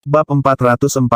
Bab 441.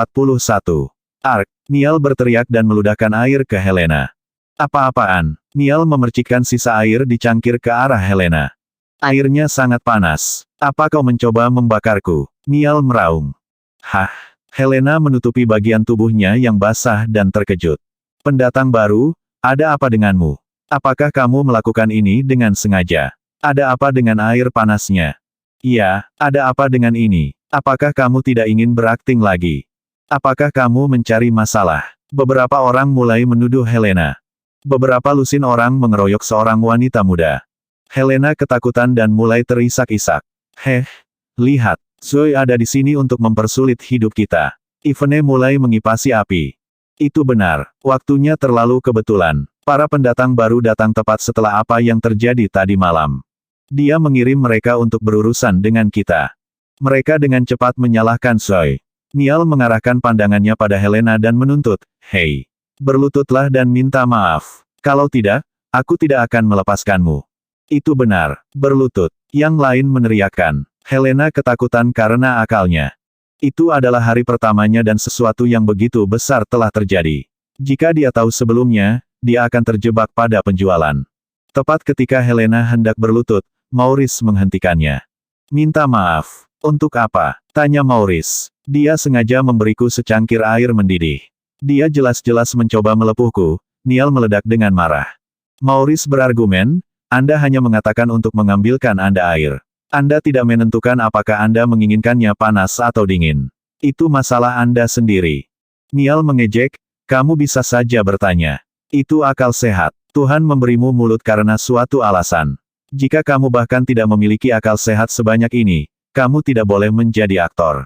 Ark. Niall berteriak dan meludahkan air ke Helena. Apa-apaan? Niall memercikkan sisa air di cangkir ke arah Helena. Airnya sangat panas. Apa kau mencoba membakarku? Niall meraung. Hah? Helena menutupi bagian tubuhnya yang basah dan terkejut. Pendatang baru, ada apa denganmu? Apakah kamu melakukan ini dengan sengaja? Ada apa dengan air panasnya? Iya, ada apa dengan ini? Apakah kamu tidak ingin berakting lagi? Apakah kamu mencari masalah? Beberapa orang mulai menuduh Helena. Beberapa lusin orang mengeroyok seorang wanita muda. Helena ketakutan dan mulai terisak-isak. Lihat, Zoe ada di sini untuk mempersulit hidup kita. Ivone mulai mengipasi api. Itu benar, waktunya terlalu kebetulan. Para pendatang baru datang tepat setelah apa yang terjadi tadi malam. Dia mengirim mereka untuk berurusan dengan kita. Mereka dengan cepat menyalahkan Zoe. Niall mengarahkan pandangannya pada Helena dan menuntut, "Hei, berlututlah dan minta maaf. Kalau tidak, aku tidak akan melepaskanmu." Itu benar, berlutut. Yang lain meneriakkan. Helena ketakutan karena akalnya. Itu adalah hari pertamanya dan sesuatu yang begitu besar telah terjadi. Jika dia tahu sebelumnya, dia akan terjebak pada penjualan. Tepat ketika Helena hendak berlutut, Maurice menghentikannya. "Minta maaf. Untuk apa?" tanya Maurice. "Dia sengaja memberiku secangkir air mendidih. Dia jelas-jelas mencoba melepuhku." Niall meledak dengan marah. Maurice berargumen, "Anda hanya mengatakan untuk mengambilkan Anda air. Anda tidak menentukan apakah Anda menginginkannya panas atau dingin. Itu masalah Anda sendiri." Niall mengejek, "Kamu bisa saja bertanya. Itu akal sehat. Tuhan memberimu mulut karena suatu alasan. Jika kamu bahkan tidak memiliki akal sehat sebanyak ini, kamu tidak boleh menjadi aktor."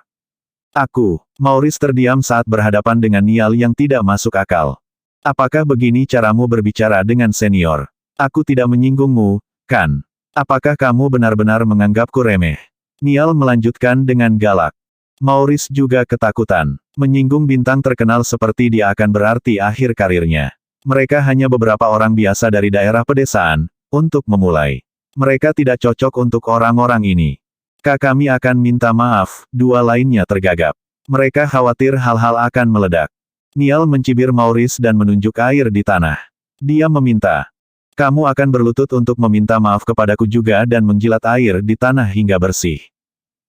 Maurice terdiam saat berhadapan dengan Niall yang tidak masuk akal. "Apakah begini caramu berbicara dengan senior? Aku tidak menyinggungmu, kan? Apakah kamu benar-benar menganggapku remeh?" Niall melanjutkan dengan galak. Maurice juga ketakutan. Menyinggung bintang terkenal seperti dia akan berarti akhir karirnya. Mereka hanya beberapa orang biasa dari daerah pedesaan, untuk memulai. Mereka tidak cocok untuk orang-orang ini. "Kami akan minta maaf," dua lainnya tergagap. Mereka khawatir hal-hal akan meledak. Niall mencibir Maurice dan menunjuk air di tanah. Dia meminta, "Kamu akan berlutut untuk meminta maaf kepadaku juga dan menjilat air di tanah hingga bersih.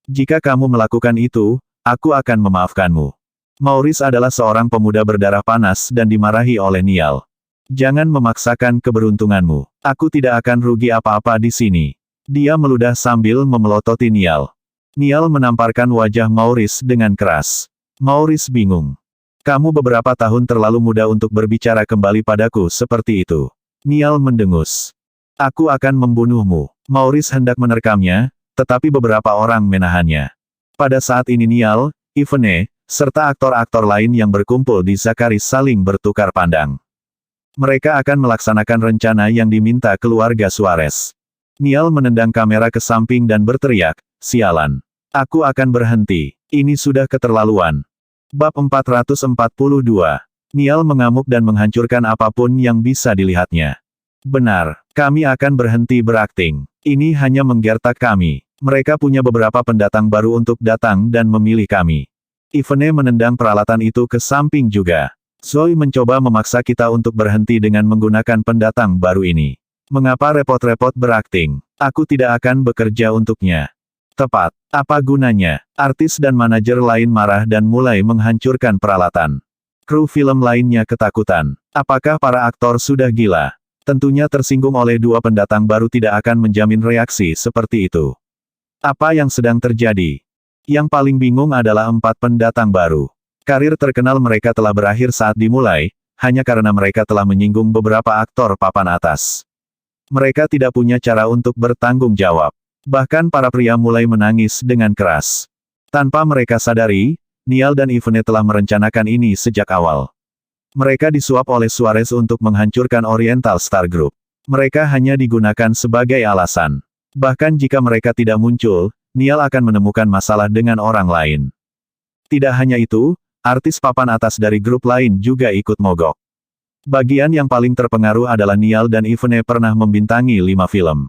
Jika kamu melakukan itu, aku akan memaafkanmu." Maurice adalah seorang pemuda berdarah panas dan dimarahi oleh Niall. "Jangan memaksakan keberuntunganmu. Aku tidak akan rugi apa-apa di sini." Dia meludah sambil memelototi Niall. Niall menamparkan wajah Maurice dengan keras. Maurice bingung. "Kamu beberapa tahun terlalu muda untuk berbicara kembali padaku seperti itu." Niall mendengus. "Aku akan membunuhmu." Maurice hendak menerkamnya, tetapi beberapa orang menahannya. Pada saat ini Niall, Ivone, serta aktor-aktor lain yang berkumpul di Zachary saling bertukar pandang. Mereka akan melaksanakan rencana yang diminta keluarga Suarez. Niall menendang kamera ke samping dan berteriak, "Sialan. Aku akan berhenti. Ini sudah keterlaluan." Bab 442. Niall mengamuk dan menghancurkan apapun yang bisa dilihatnya. "Benar, kami akan berhenti berakting. Ini hanya menggertak kami. Mereka punya beberapa pendatang baru untuk datang dan memilih kami." Ivone menendang peralatan itu ke samping juga. "Zoe mencoba memaksa kita untuk berhenti dengan menggunakan pendatang baru ini. Mengapa repot-repot berakting? Aku tidak akan bekerja untuknya." "Tepat. Apa gunanya?" Artis dan manajer lain marah dan mulai menghancurkan peralatan. Kru film lainnya ketakutan. Apakah para aktor sudah gila? Tentunya tersinggung oleh dua pendatang baru tidak akan menjamin reaksi seperti itu. Apa yang sedang terjadi? Yang paling bingung adalah 4 pendatang baru. Karir terkenal mereka telah berakhir saat dimulai, hanya karena mereka telah menyinggung beberapa aktor papan atas. Mereka tidak punya cara untuk bertanggung jawab. Bahkan para pria mulai menangis dengan keras. Tanpa mereka sadari, Niall dan Ivone telah merencanakan ini sejak awal. Mereka disuap oleh Suarez untuk menghancurkan Oriental Star Group. Mereka hanya digunakan sebagai alasan. Bahkan jika mereka tidak muncul, Niall akan menemukan masalah dengan orang lain. Tidak hanya itu, artis papan atas dari grup lain juga ikut mogok. Bagian yang paling terpengaruh adalah Niall dan Ivone pernah membintangi 5 film.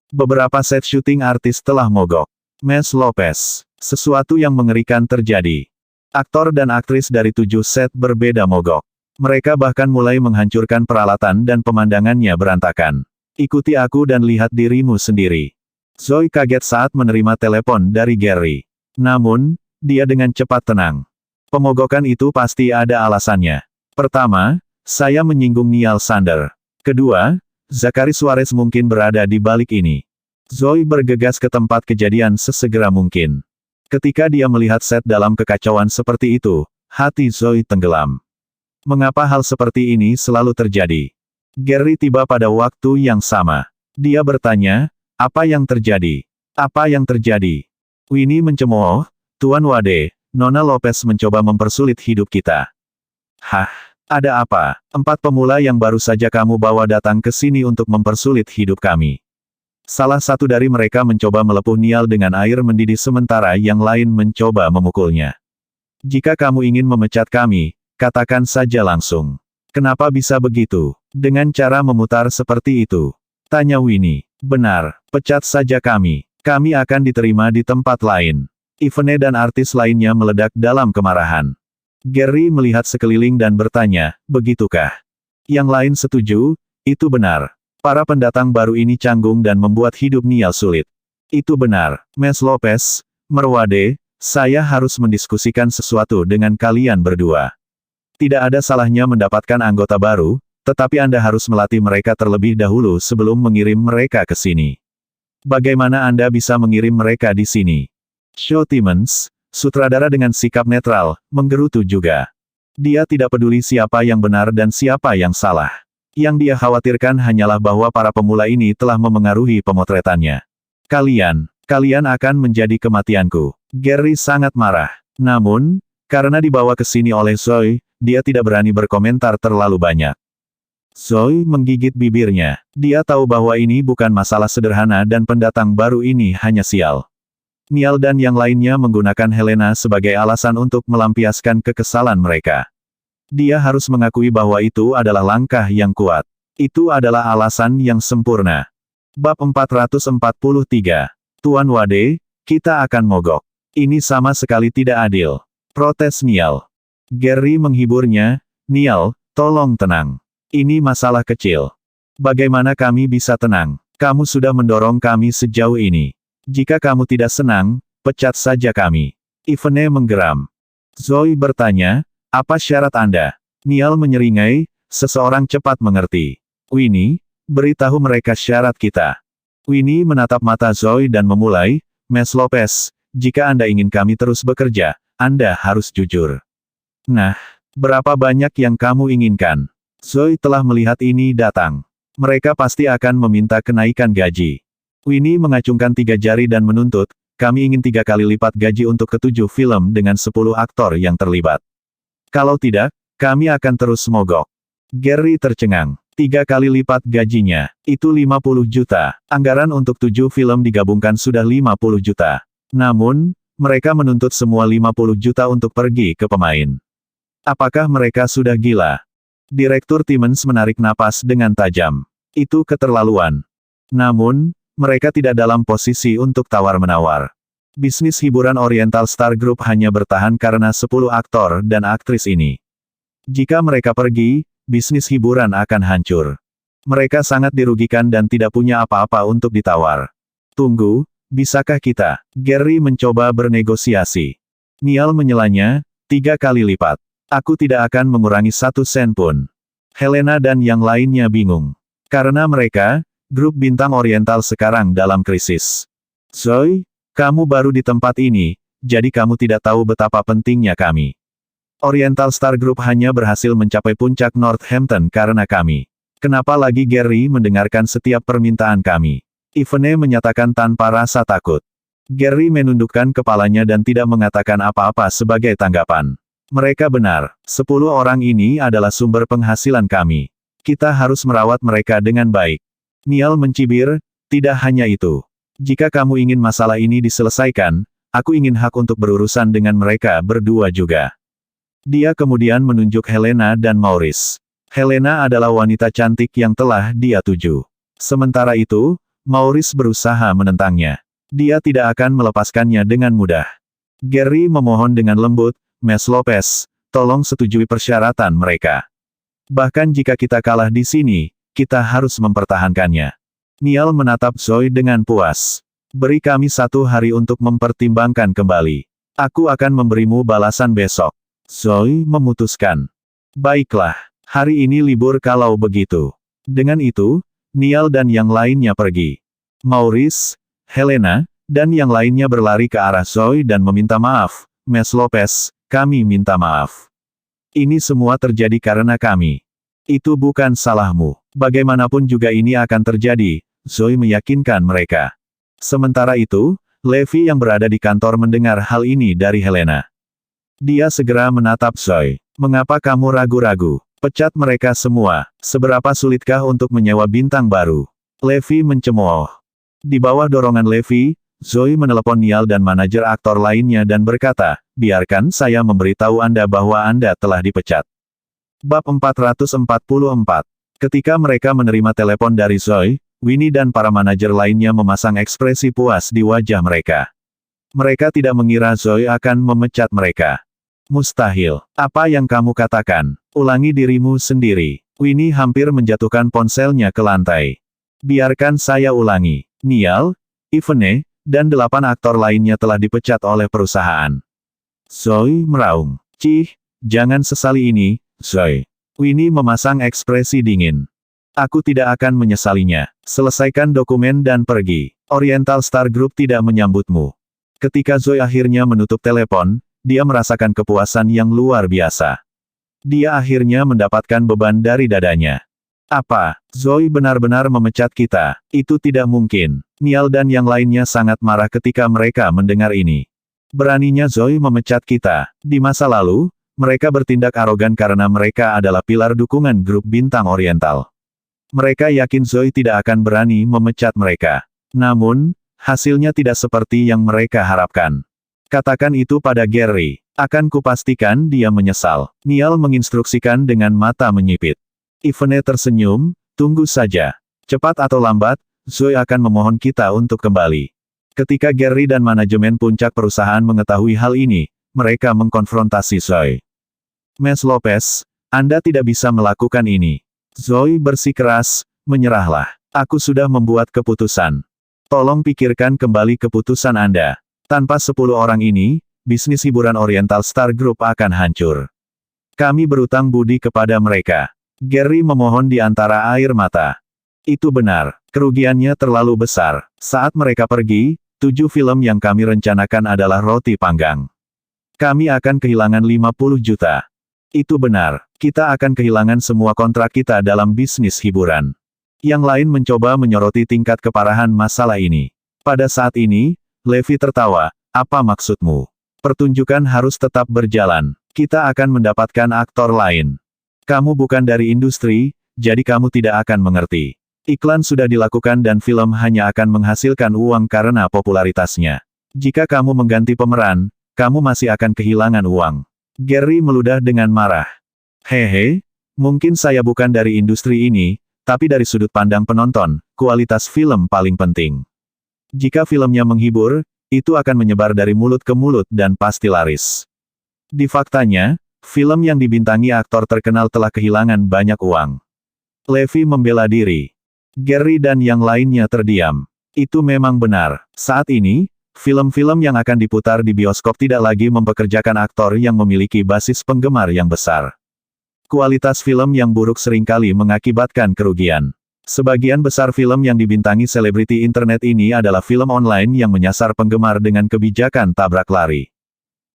Beberapa set syuting artis telah mogok. Mes Lopez. Sesuatu yang mengerikan terjadi. Aktor dan aktris dari 7 set berbeda mogok. Mereka bahkan mulai menghancurkan peralatan dan pemandangannya berantakan. Ikuti aku dan lihat dirimu sendiri. Zoe kaget saat menerima telepon dari Gary. Namun, dia dengan cepat tenang. Pemogokan itu pasti ada alasannya. Pertama, saya menyinggung Niall Sander. Kedua, Zachary Suarez mungkin berada di balik ini. Zoe bergegas ke tempat kejadian sesegera mungkin. Ketika dia melihat set dalam kekacauan seperti itu, hati Zoe tenggelam. Mengapa hal seperti ini selalu terjadi? Gary tiba pada waktu yang sama. Dia bertanya, apa yang terjadi? Apa yang terjadi? Winnie mencemooh, Tuan Wade, Nona Lopez mencoba mempersulit hidup kita. Hah? Ada apa? 4 pemula yang baru saja kamu bawa datang ke sini untuk mempersulit hidup kami. Salah satu dari mereka mencoba melepuh Niall dengan air mendidih sementara yang lain mencoba memukulnya. Jika kamu ingin memecat kami, katakan saja langsung. Kenapa bisa begitu? Dengan cara memutar seperti itu. Tanya Winnie. Benar, pecat saja kami. Kami akan diterima di tempat lain. Ivene dan artis lainnya meledak dalam kemarahan. Gary melihat sekeliling dan bertanya, begitukah? Yang lain setuju, itu benar. Para pendatang baru ini canggung dan membuat hidup Niall sulit. Itu benar, Miss Lopez, Merwade, saya harus mendiskusikan sesuatu dengan kalian berdua. Tidak ada salahnya mendapatkan anggota baru, tetapi Anda harus melatih mereka terlebih dahulu sebelum mengirim mereka ke sini. Bagaimana Anda bisa mengirim mereka di sini? Shaw Timmons, sutradara dengan sikap netral, menggerutu juga. Dia tidak peduli siapa yang benar dan siapa yang salah. Yang dia khawatirkan hanyalah bahwa para pemula ini telah memengaruhi pemotretannya. Kalian akan menjadi kematianku. Gary sangat marah. Namun, karena dibawa ke sini oleh Zoe, dia tidak berani berkomentar terlalu banyak. Zoe menggigit bibirnya. Dia tahu bahwa ini bukan masalah sederhana dan pendatang baru ini hanya sial. Niall dan yang lainnya menggunakan Helena sebagai alasan untuk melampiaskan kekesalan mereka. Dia harus mengakui bahwa itu adalah langkah yang kuat. Itu adalah alasan yang sempurna. Bab 443. Tuan Wade, kita akan mogok. Ini sama sekali tidak adil. Protes Niall. Gary menghiburnya, Niall, tolong tenang. Ini masalah kecil. Bagaimana kami bisa tenang? Kamu sudah mendorong kami sejauh ini. Jika kamu tidak senang, pecat saja kami. Ivene menggeram. Zoe bertanya, apa syarat Anda? Niall menyeringai, seseorang cepat mengerti. Winnie, beritahu mereka syarat kita. Winnie menatap mata Zoe dan memulai, Miss Lopez, jika Anda ingin kami terus bekerja, Anda harus jujur. Nah, berapa banyak yang kamu inginkan? Zoe telah melihat ini datang. Mereka pasti akan meminta kenaikan gaji. Winnie mengacungkan 3 jari dan menuntut, kami ingin 3 kali lipat gaji untuk ke-7 film dengan 10 aktor yang terlibat. Kalau tidak, kami akan terus mogok. Gary tercengang. 3 kali lipat gajinya. Itu 50 juta. Anggaran untuk 7 film digabungkan sudah 50 juta. Namun, mereka menuntut semua 50 juta untuk pergi ke pemain. Apakah mereka sudah gila? Direktur Timmons menarik napas dengan tajam. Itu keterlaluan. Namun, mereka tidak dalam posisi untuk tawar-menawar. Bisnis hiburan Oriental Star Group hanya bertahan karena 10 aktor dan aktris ini. Jika mereka pergi, bisnis hiburan akan hancur. Mereka sangat dirugikan dan tidak punya apa-apa untuk ditawar. Tunggu, bisakah kita? Gary mencoba bernegosiasi. Niall menyelanya, 3 kali lipat. Aku tidak akan mengurangi 1 sen pun. Helena dan yang lainnya bingung. Karena mereka, grup bintang Oriental sekarang dalam krisis. Zoe, kamu baru di tempat ini, jadi kamu tidak tahu betapa pentingnya kami. Oriental Star Group hanya berhasil mencapai puncak Northampton karena kami. Kenapa lagi Gary mendengarkan setiap permintaan kami? Ivene menyatakan tanpa rasa takut. Gary menundukkan kepalanya dan tidak mengatakan apa-apa sebagai tanggapan. Mereka benar, 10 orang ini adalah sumber penghasilan kami. Kita harus merawat mereka dengan baik. Niall mencibir, tidak hanya itu. Jika kamu ingin masalah ini diselesaikan, aku ingin hak untuk berurusan dengan mereka berdua juga. Dia kemudian menunjuk Helena dan Maurice. Helena adalah wanita cantik yang telah dia tuju. Sementara itu, Maurice berusaha menentangnya. Dia tidak akan melepaskannya dengan mudah. Gary memohon dengan lembut, Mes Lopez, tolong setujui persyaratan mereka. Bahkan jika kita kalah di sini, kita harus mempertahankannya. Niall menatap Zoe dengan puas. Beri kami 1 hari untuk mempertimbangkan kembali. Aku akan memberimu balasan besok. Zoe memutuskan. Baiklah, hari ini libur kalau begitu. Dengan itu, Niall dan yang lainnya pergi. Maurice, Helena, dan yang lainnya berlari ke arah Zoe dan meminta maaf. Mes Lopez, kami minta maaf. Ini semua terjadi karena kami. Itu bukan salahmu. Bagaimanapun juga ini akan terjadi, Zoe meyakinkan mereka. Sementara itu, Levi yang berada di kantor mendengar hal ini dari Helena. Dia segera menatap Zoe. Mengapa kamu ragu-ragu? Pecat mereka semua. Seberapa sulitkah untuk menyewa bintang baru? Levi mencemooh. Di bawah dorongan Levi, Zoe menelepon Niall dan manajer aktor lainnya dan berkata, biarkan saya memberitahu Anda bahwa Anda telah dipecat. Bab 444. Ketika mereka menerima telepon dari Zoe, Winnie dan para manajer lainnya memasang ekspresi puas di wajah mereka. Mereka tidak mengira Zoe akan memecat mereka. Mustahil. Apa yang kamu katakan? Ulangi dirimu sendiri. Winnie hampir menjatuhkan ponselnya ke lantai. Biarkan saya ulangi. Niall, Ivone, dan 8 aktor lainnya telah dipecat oleh perusahaan. Zoe meraung. Cih, jangan sesali ini, Zoe. Winnie memasang ekspresi dingin. Aku tidak akan menyesalinya. Selesaikan dokumen dan pergi. Oriental Star Group tidak menyambutmu. Ketika Zoe akhirnya menutup telepon, dia merasakan kepuasan yang luar biasa. Dia akhirnya mendapatkan beban dari dadanya. Apa? Zoe benar-benar memecat kita? Itu tidak mungkin. Niall dan yang lainnya sangat marah ketika mereka mendengar ini. Beraninya Zoe memecat kita. Di masa lalu, mereka bertindak arogan karena mereka adalah pilar dukungan grup bintang Oriental. Mereka yakin Zoe tidak akan berani memecat mereka. Namun, hasilnya tidak seperti yang mereka harapkan. Katakan itu pada Gary. Akan kupastikan dia menyesal. Niall menginstruksikan dengan mata menyipit. Ivone tersenyum, tunggu saja. Cepat atau lambat, Zoe akan memohon kita untuk kembali. Ketika Gary dan manajemen puncak perusahaan mengetahui hal ini, mereka mengkonfrontasi Zoe. Mes Lopez, Anda tidak bisa melakukan ini. Zoe bersikeras, menyerahlah. Aku sudah membuat keputusan. Tolong pikirkan kembali keputusan Anda. Tanpa 10 orang ini, bisnis hiburan Oriental Star Group akan hancur. Kami berutang budi kepada mereka. Gary memohon di antara air mata. Itu benar, kerugiannya terlalu besar. Saat mereka pergi, 7 film yang kami rencanakan adalah roti panggang. Kami akan kehilangan 50 juta. Itu benar, kita akan kehilangan semua kontrak kita dalam bisnis hiburan. Yang lain mencoba menyoroti tingkat keparahan masalah ini. Pada saat ini, Levi tertawa, apa maksudmu? Pertunjukan harus tetap berjalan. Kita akan mendapatkan aktor lain. Kamu bukan dari industri, jadi kamu tidak akan mengerti. Iklan sudah dilakukan dan film hanya akan menghasilkan uang karena popularitasnya. Jika kamu mengganti pemeran, kamu masih akan kehilangan uang. Gary meludah dengan marah. Hehe, mungkin saya bukan dari industri ini, tapi dari sudut pandang penonton, kualitas film paling penting. Jika filmnya menghibur, itu akan menyebar dari mulut ke mulut dan pasti laris. Di faktanya, film yang dibintangi aktor terkenal telah kehilangan banyak uang. Levi membela diri. Gary dan yang lainnya terdiam. Itu memang benar. Saat ini, film-film yang akan diputar di bioskop tidak lagi mempekerjakan aktor yang memiliki basis penggemar yang besar. Kualitas film yang buruk seringkali mengakibatkan kerugian. Sebagian besar film yang dibintangi selebriti internet ini adalah film online yang menyasar penggemar dengan kebijakan tabrak lari.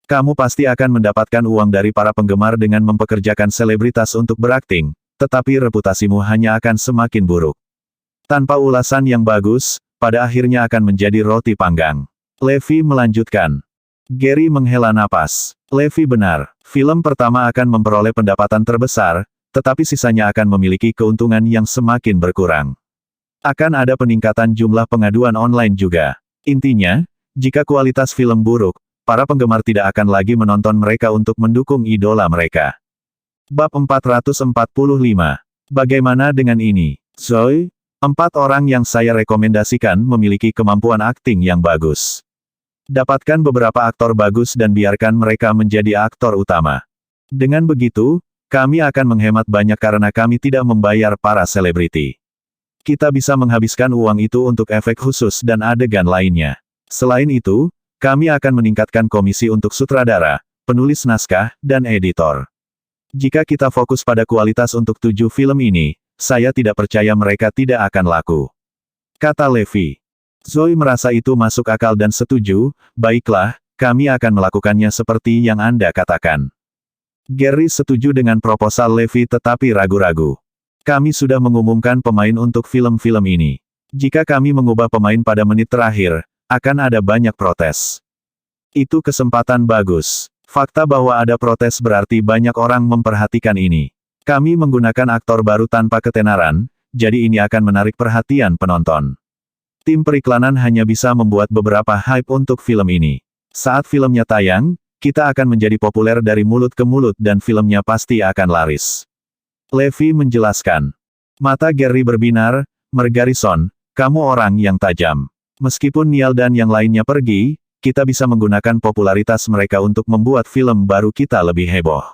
Kamu pasti akan mendapatkan uang dari para penggemar dengan mempekerjakan selebritas untuk berakting, tetapi reputasimu hanya akan semakin buruk. Tanpa ulasan yang bagus, pada akhirnya akan menjadi roti panggang. Levi melanjutkan. Gary menghela napas. Levi benar, film pertama akan memperoleh pendapatan terbesar, tetapi sisanya akan memiliki keuntungan yang semakin berkurang. Akan ada peningkatan jumlah pengaduan online juga. Intinya, jika kualitas film buruk, para penggemar tidak akan lagi menonton mereka untuk mendukung idola mereka. Bab 445. Bagaimana dengan ini? Zoe, 4 orang yang saya rekomendasikan memiliki kemampuan akting yang bagus. Dapatkan beberapa aktor bagus dan biarkan mereka menjadi aktor utama. Dengan begitu, kami akan menghemat banyak karena kami tidak membayar para selebriti. Kita bisa menghabiskan uang itu untuk efek khusus dan adegan lainnya. Selain itu, kami akan meningkatkan komisi untuk sutradara, penulis naskah, dan editor. Jika kita fokus pada kualitas untuk 7 film ini, saya tidak percaya mereka tidak akan laku. Kata Levi. Zoe merasa itu masuk akal dan setuju, baiklah, kami akan melakukannya seperti yang Anda katakan. Gary setuju dengan proposal Levi tetapi ragu-ragu. Kami sudah mengumumkan pemain untuk film-film ini. Jika kami mengubah pemain pada menit terakhir, akan ada banyak protes. Itu kesempatan bagus. Fakta bahwa ada protes berarti banyak orang memperhatikan ini. Kami menggunakan aktor baru tanpa ketenaran, jadi ini akan menarik perhatian penonton. Tim periklanan hanya bisa membuat beberapa hype untuk film ini. Saat filmnya tayang, kita akan menjadi populer dari mulut ke mulut dan filmnya pasti akan laris. Levi menjelaskan. Mata Gary berbinar, Margarison, kamu orang yang tajam. Meskipun Niall dan yang lainnya pergi, kita bisa menggunakan popularitas mereka untuk membuat film baru kita lebih heboh.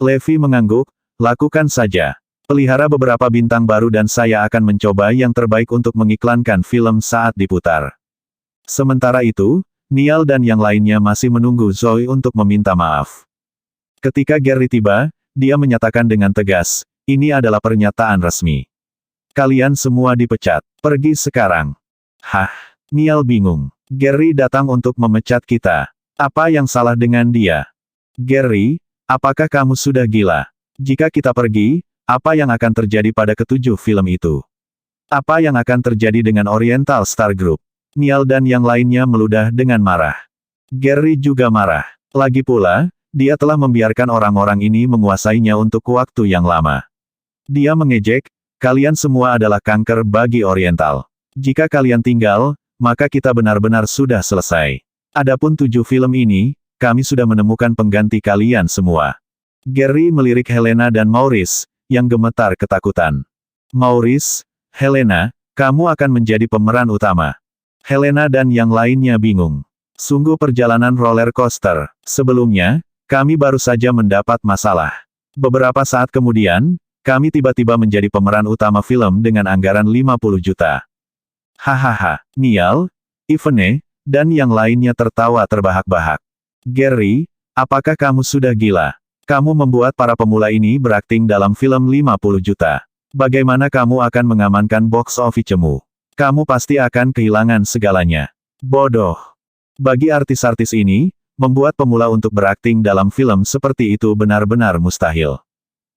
Levi mengangguk, lakukan saja. Pelihara beberapa bintang baru dan saya akan mencoba yang terbaik untuk mengiklankan film saat diputar. Sementara itu, Niall dan yang lainnya masih menunggu Zoe untuk meminta maaf. Ketika Gary tiba, dia menyatakan dengan tegas, ini adalah pernyataan resmi. Kalian semua dipecat. Pergi sekarang. Hah? Niall bingung. Gary datang untuk memecat kita. Apa yang salah dengan dia? Gary, apakah kamu sudah gila? Jika kita pergi, apa yang akan terjadi pada ketujuh film itu? Apa yang akan terjadi dengan Oriental Star Group? Niall dan yang lainnya meludah dengan marah. Gary juga marah. Lagi pula, dia telah membiarkan orang-orang ini menguasainya untuk waktu yang lama. Dia mengejek, kalian semua adalah kanker bagi Oriental. Jika kalian tinggal, maka kita benar-benar sudah selesai. Adapun 7 film ini, kami sudah menemukan pengganti kalian semua. Gary melirik Helena dan Maurice, yang gemetar ketakutan. Maurice, Helena, kamu akan menjadi pemeran utama. Helena dan yang lainnya bingung. Sungguh perjalanan roller coaster. Sebelumnya, kami baru saja mendapat masalah. Beberapa saat kemudian, kami tiba-tiba menjadi pemeran utama film dengan anggaran 50 juta. Hahaha, Niall, Yvonne, dan yang lainnya tertawa terbahak-bahak. Gary, apakah kamu sudah gila? Kamu membuat para pemula ini berakting dalam film 50 juta. Bagaimana kamu akan mengamankan box office-mu? Kamu pasti akan kehilangan segalanya. Bodoh. Bagi artis-artis ini, membuat pemula untuk berakting dalam film seperti itu benar-benar mustahil.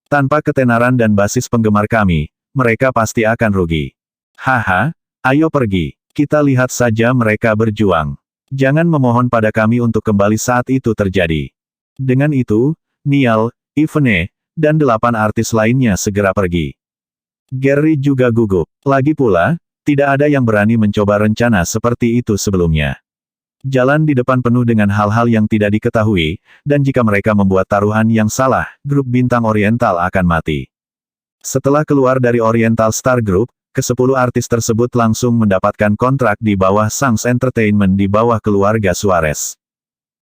Tanpa ketenaran dan basis penggemar kami, mereka pasti akan rugi. Haha, ayo pergi. Kita lihat saja mereka berjuang. Jangan memohon pada kami untuk kembali saat itu terjadi. Dengan itu, Niall, Yvonne, dan 8 artis lainnya segera pergi. Gary juga gugup. Lagi pula, tidak ada yang berani mencoba rencana seperti itu sebelumnya. Jalan di depan penuh dengan hal-hal yang tidak diketahui, dan jika mereka membuat taruhan yang salah, grup bintang Oriental akan mati. Setelah keluar dari Oriental Star Group, ke-10 artis tersebut langsung mendapatkan kontrak di bawah Sands Entertainment di bawah keluarga Suarez.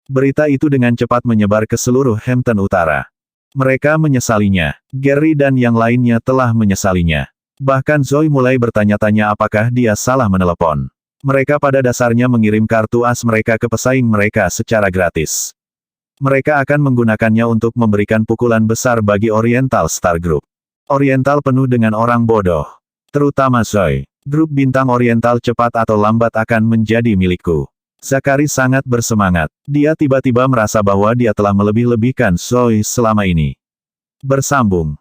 Berita itu dengan cepat menyebar ke seluruh Hampton Utara. Mereka menyesalinya. Gary dan yang lainnya telah menyesalinya. Bahkan Zoe mulai bertanya-tanya apakah dia salah menelepon. Mereka pada dasarnya mengirim kartu as mereka ke pesaing mereka secara gratis. Mereka akan menggunakannya untuk memberikan pukulan besar bagi Oriental Star Group. Oriental penuh dengan orang bodoh. Terutama Zoe. Grup bintang Oriental cepat atau lambat akan menjadi milikku. Zachary sangat bersemangat. Dia tiba-tiba merasa bahwa dia telah melebih-lebihkan Zoe selama ini. Bersambung.